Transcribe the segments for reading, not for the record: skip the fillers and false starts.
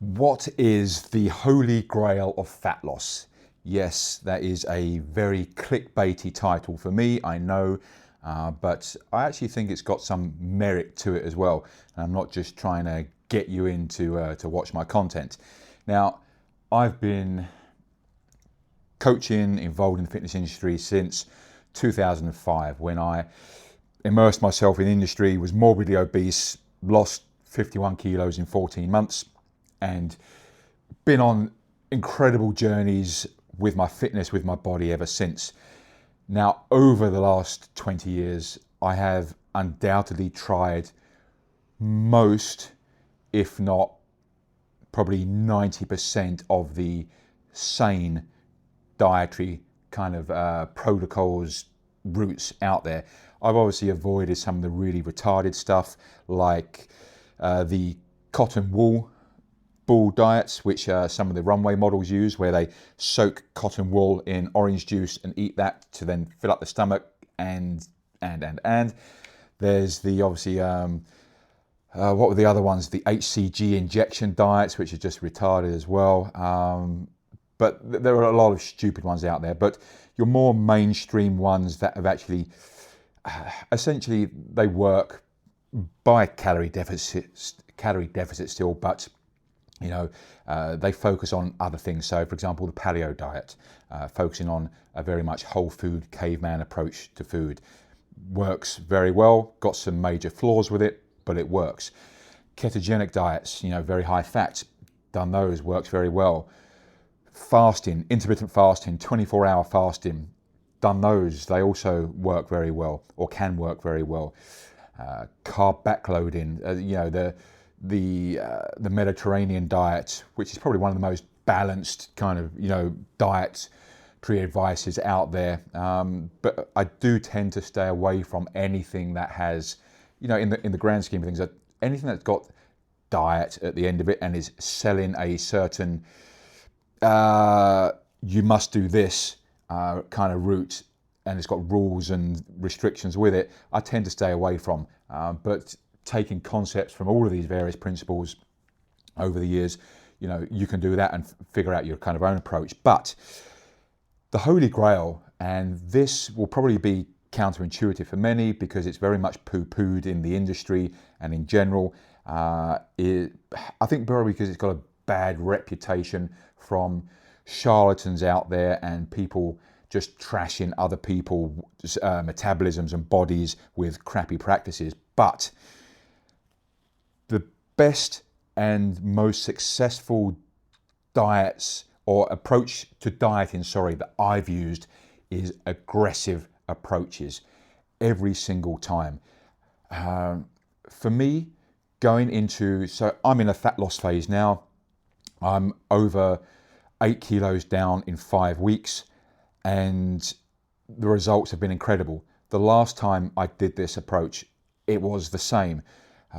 What is the holy grail of fat loss? Yes, that is a very clickbaity title for me, I know, but I actually think it's got some merit to it as well. And I'm not just trying to get you in to watch my content. Now, I've been coaching, involved in the fitness industry since 2005, when I immersed myself in industry, was morbidly obese, lost 51 kilos in 14 months, and been on incredible journeys with my fitness, with my body ever since. Now, over the last 20 years, I have undoubtedly tried most, if not probably 90% of the sane dietary kind of protocols, routes out there. I've obviously avoided some of the really retarded stuff, like the cotton wool bull diets, which some of the runway models use, where they soak cotton wool in orange juice and eat that to then fill up the stomach. And there's the obviously what were the other ones? The HCG injection diets, which are just retarded as well. But there are a lot of stupid ones out there. But your more mainstream ones that have actually, essentially, they work by calorie deficit still, but you know, they focus on other things. So, for example, the paleo diet, focusing on a very much whole food, caveman approach to food, works very well. Got some major flaws with it, but it works. Ketogenic diets, you know, very high fat, done those, works very well. Fasting, intermittent fasting, 24-hour fasting, done those. They also work very well, or can work very well. Carb backloading, you know, the Mediterranean diet, which is probably one of the most balanced kind of, you know, dietary advices out there. But I do tend to stay away from anything that has, you know, in the grand scheme of things, that anything that's got diet at the end of it and is selling a certain you must do this kind of route, and it's got rules and restrictions with it, I tend to stay away from. But taking concepts from all of these various principles over the years, you know, you can do that and figure out your kind of own approach. But the Holy Grail, and this will probably be counterintuitive for many because it's very much poo-pooed in the industry and in general, I think probably because it's got a bad reputation from charlatans out there and people just trashing other people's metabolisms and bodies with crappy practices. But the best and most successful diets or approach to dieting, that I've used is aggressive approaches every single time. For me, going into, so I'm in a fat loss phase now. I'm over 8 kilos down in 5 weeks, and the results have been incredible. The last time I did this approach, it was the same.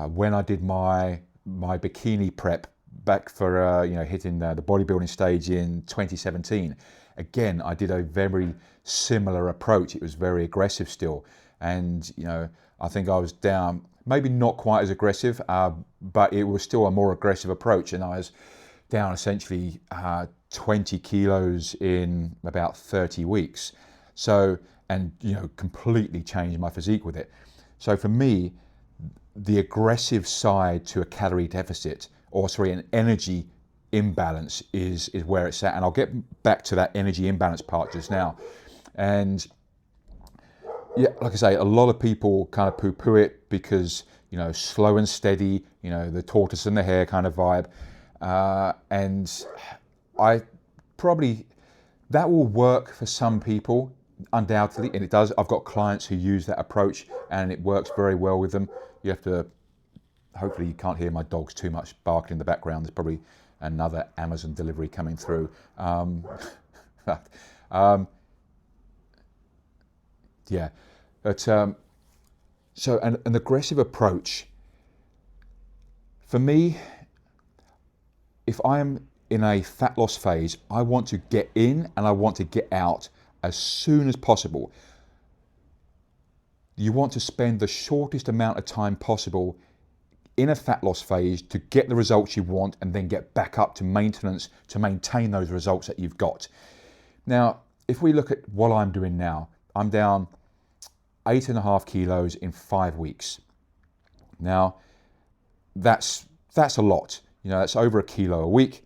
When I did my bikini prep back for you know, hitting the bodybuilding stage in 2017, again I did a very similar approach. It was very aggressive still, and you know, I think I was down, maybe not quite as aggressive, but it was still a more aggressive approach, and I was down essentially 20 kilos in about 30 weeks. So, and you know, completely changed my physique with it. So for me, the aggressive side to a calorie deficit, or sorry, an energy imbalance is where it's at. And I'll get back to that energy imbalance part just now. And yeah, like I say, a lot of people kind of poo-poo it because, you know, slow and steady, you know, the tortoise and the hare kind of vibe. And I probably, that will work for some people, undoubtedly, and it does. I've got clients who use that approach and it works very well with them. You have to, hopefully you can't hear my dogs too much barking in the background. There's probably another Amazon delivery coming through. Yeah, but so an aggressive approach, for me, if I'm in a fat loss phase, I want to get in and I want to get out as soon as possible. You want to spend the shortest amount of time possible in a fat loss phase to get the results you want and then get back up to maintenance to maintain those results that you've got. Now, if we look at what I'm doing now, I'm down 8.5 kilos in 5 weeks. Now, that's a lot. That's over a kilo a week.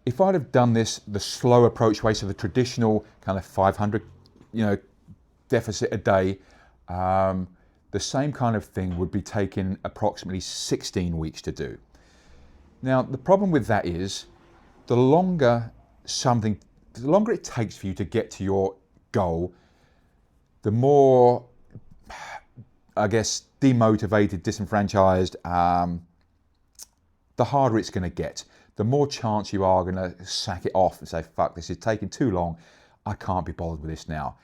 If I'd have done this the slow approach way, so the traditional kind of 500, deficit a day, the same kind of thing would be taking approximately 16 weeks to do. Now, the problem with that is the longer it takes for you to get to your goal, the more, I guess, demotivated, disenfranchised, the harder it's going to get. The more chance you are going to sack it off and say, fuck, this is taking too long. I can't be bothered with this now.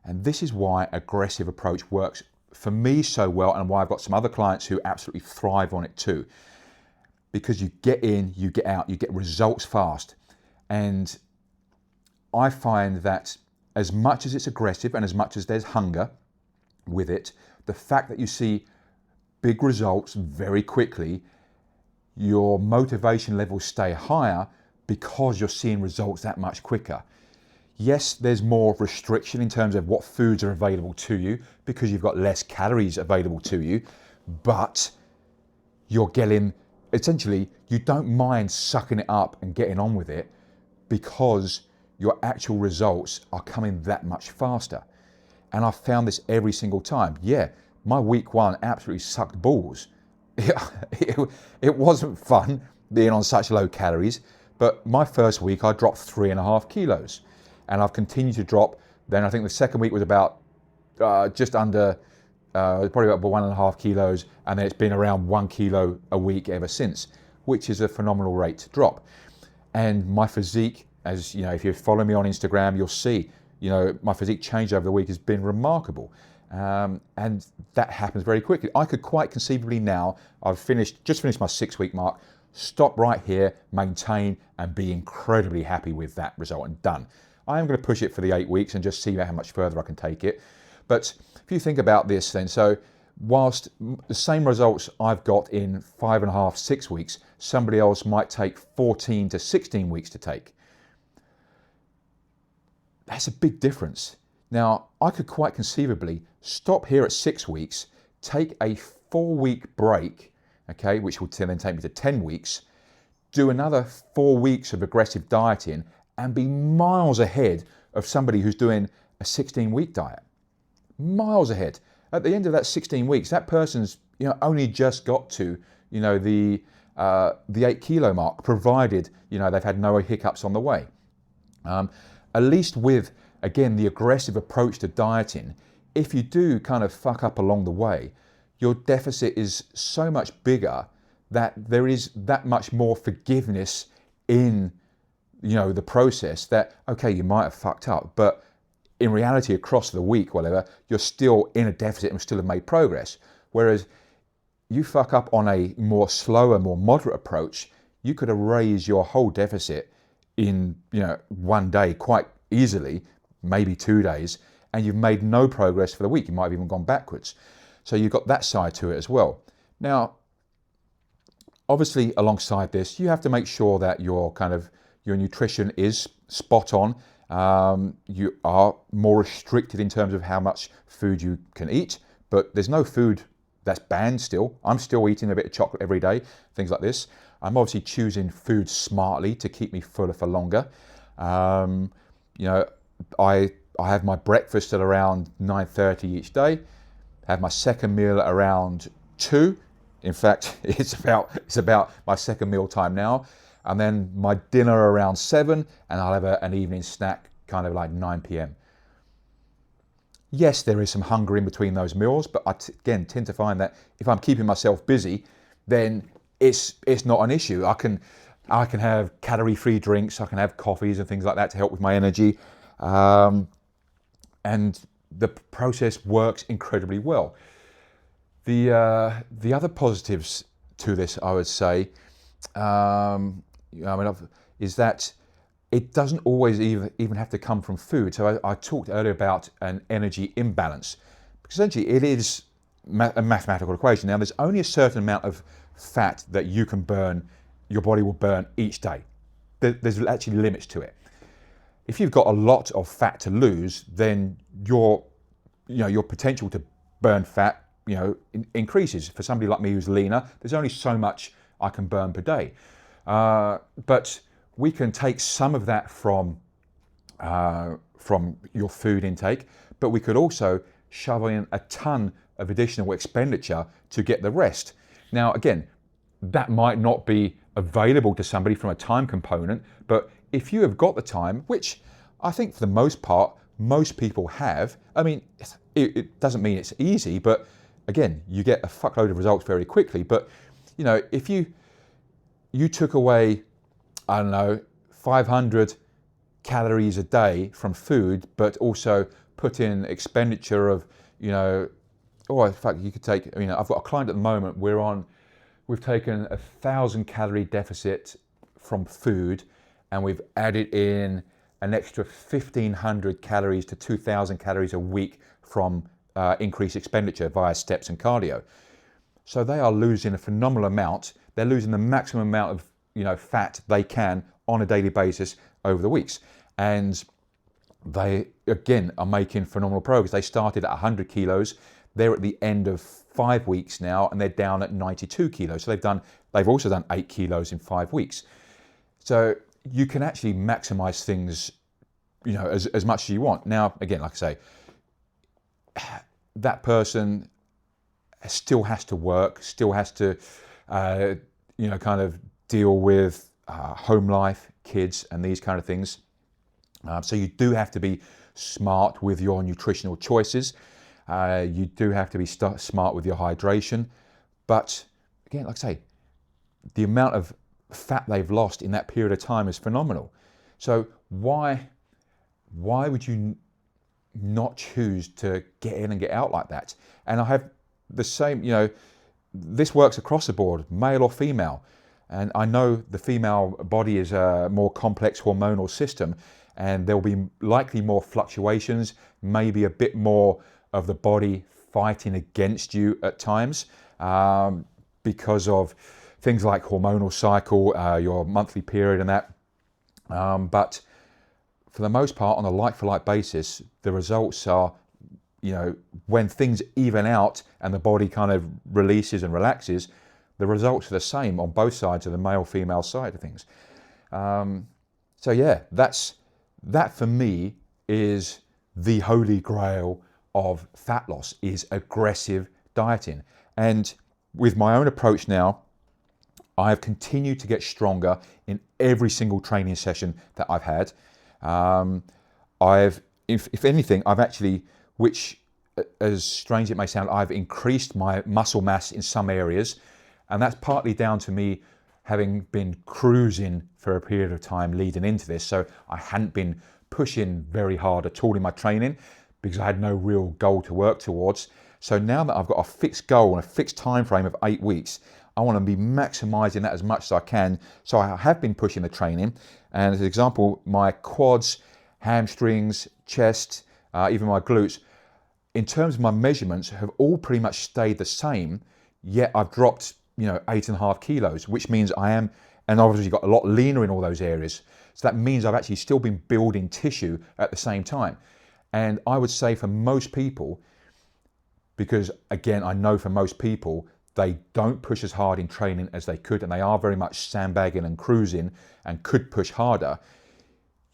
And this is why aggressive approach works for me so well, and why I've got some other clients who absolutely thrive on it too. Because you get in, you get out, you get results fast. And I find that as much as it's aggressive and as much as there's hunger with it, the fact that you see big results very quickly, your motivation levels stay higher because you're seeing results that much quicker. Yes, there's more restriction in terms of what foods are available to you because you've got less calories available to you, but you're getting, essentially, you don't mind sucking it up and getting on with it because your actual results are coming that much faster. And I've found this every single time. Yeah, my week one absolutely sucked balls. It wasn't fun being on such low calories, but my first week I dropped 3.5 kilos, and I've continued to drop. Then I think the second week was about just under, probably about 1.5 kilos, and then it's been around 1 kilo a week ever since, which is a phenomenal rate to drop. And my physique, as you know, if you follow me on Instagram, you'll see, my physique change over the week has been remarkable. And that happens very quickly. I could quite conceivably now, I've just finished my 6-week mark, stop right here, maintain, and be incredibly happy with that result and done. I am going to push it for the 8 weeks and just see how much further I can take it. But if you think about this then, so whilst the same results I've got in 5.5, 6 weeks, somebody else might take 14 to 16 weeks to take. That's a big difference. Now, I could quite conceivably stop here at 6 weeks, take a 4-week break, okay, which will then take me to 10 weeks, do another 4 weeks of aggressive dieting, and be miles ahead of somebody who's doing a 16-week diet. Miles ahead. At the end of that 16 weeks, that person's only just got to the 8 kilo mark, provided they've had no hiccups on the way. At least with, again, the aggressive approach to dieting, if you do kind of fuck up along the way, your deficit is so much bigger that there is that much more forgiveness in the process, that okay, you might have fucked up, but in reality across the week, whatever, you're still in a deficit and still have made progress. Whereas you fuck up on a more slower, more moderate approach, you could erase your whole deficit in 1 day quite easily, maybe 2 days, and you've made no progress for the week. You might have even gone backwards. So you've got that side to it as well. Now, obviously alongside this, you have to make sure that your nutrition is spot on. You are more restricted in terms of how much food you can eat, but there's no food that's banned still. I'm still eating a bit of chocolate every day, things like this. I'm obviously choosing food smartly to keep me fuller for longer. I have my breakfast at around 9:30 each day, have my second meal at around 2. In fact, it's about my second meal time now. And then my dinner around 7, and I'll have an evening snack kind of like 9 p.m. Yes, there is some hunger in between those meals, but I again tend to find that if I'm keeping myself busy, then it's not an issue. I can have calorie-free drinks, I can have coffees and things like that to help with my energy, and the process works incredibly well. The other positives to this, I would say, is that it doesn't always even have to come from food. So I talked earlier about an energy imbalance. Essentially, it is a mathematical equation. Now, there's only a certain amount of fat that you can burn, your body will burn each day. There's actually limits to it. If you've got a lot of fat to lose, then your potential to burn fat, increases. For somebody like me who's leaner, there's only so much I can burn per day. But we can take some of that from your food intake, but we could also shove in a ton of additional expenditure to get the rest. Now, again, that might not be available to somebody from a time component, but if you have got the time, which I think for the most part, most people have, I mean, it doesn't mean it's easy, but again, you get a fuckload of results very quickly. But, if you took away, I don't know, 500 calories a day from food, but also put in expenditure of, in fact, you could take, I've got a client at the moment, we've taken 1,000 calorie deficit from food, and we've added in an extra 1,500 calories to 2,000 calories a week from increased expenditure via steps and cardio. So they are losing a phenomenal amount. They're losing the maximum amount of fat they can on a daily basis over the weeks. And they, again, are making phenomenal progress. They started at 100 kilos. They're at the end of 5 weeks now, and they're down at 92 kilos. So they've also done 8 kilos in 5 weeks. So you can actually maximize things, as much as you want. Now, again, like I say, that person still has to work, still has to, kind of deal with home life, kids, and these kind of things. So you do have to be smart with your nutritional choices. You do have to be smart with your hydration. But again, like I say, the amount of fat they've lost in that period of time is phenomenal. So why would you not choose to get in and get out like that? And I have the same, this works across the board, male or female. And I know the female body is a more complex hormonal system, and there'll be likely more fluctuations, maybe a bit more of the body fighting against you at times, because of things like hormonal cycle, your monthly period and that. But for the most part, on a like-for-like basis, the results are, when things even out and the body kind of releases and relaxes, the results are the same on both sides of the male-female side of things. So yeah, that for me is the holy grail of fat loss, is aggressive dieting. And with my own approach now, I have continued to get stronger in every single training session that I've had. If anything, I've actually, which as strange as it may sound, I've increased my muscle mass in some areas. And that's partly down to me having been cruising for a period of time leading into this. So I hadn't been pushing very hard at all in my training because I had no real goal to work towards. So now that I've got a fixed goal and a fixed time frame of 8 weeks, I want to be maximizing that as much as I can. So I have been pushing the training. And as an example, my quads, hamstrings, chest, even my glutes, in terms of my measurements, have all pretty much stayed the same, yet I've dropped 8.5 kilos, which means I am, and obviously got a lot leaner in all those areas. So that means I've actually still been building tissue at the same time. And I would say for most people, because again, I know for most people, they don't push as hard in training as they could, and they are very much sandbagging and cruising and could push harder.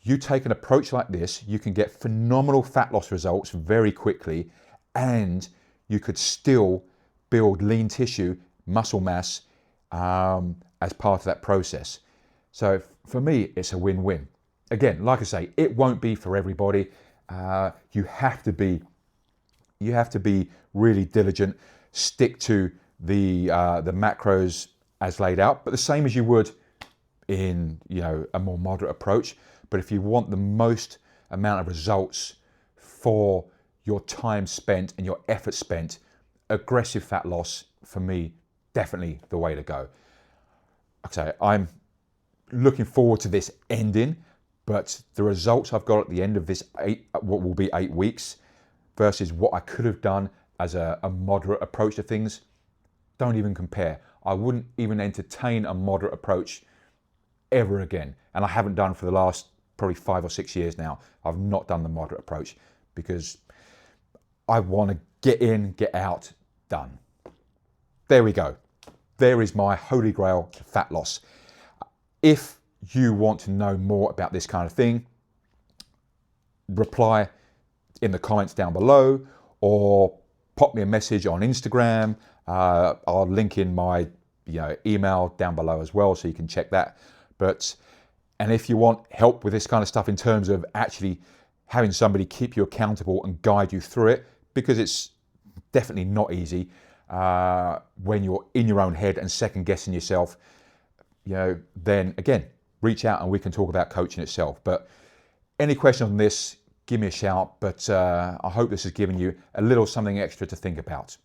You take an approach like this, you can get phenomenal fat loss results very quickly, and you could still build lean tissue, muscle mass, as part of that process. So for me, it's a win-win. Again, like I say, it won't be for everybody. You have to be really diligent, stick to the macros as laid out, but the same as you would in a more moderate approach. But if you want the most amount of results for your time spent and your effort spent, aggressive fat loss, for me, definitely the way to go. Okay, I'm looking forward to this ending, but the results I've got at the end of this what will be 8 weeks versus what I could have done as a moderate approach to things, don't even compare. I wouldn't even entertain a moderate approach ever again. And I haven't done for the last probably 5 or 6 years now. I've not done the moderate approach because I want to get in, get out, done. There we go. There is my holy grail to fat loss. If you want to know more about this kind of thing, reply in the comments down below or pop me a message on Instagram. I'll link in my email down below as well, so you can check that. And if you want help with this kind of stuff in terms of actually having somebody keep you accountable and guide you through it, because it's definitely not easy when you're in your own head and second guessing yourself, then again, reach out and we can talk about coaching itself. But any questions on this, give me a shout. But I hope this has given you a little something extra to think about.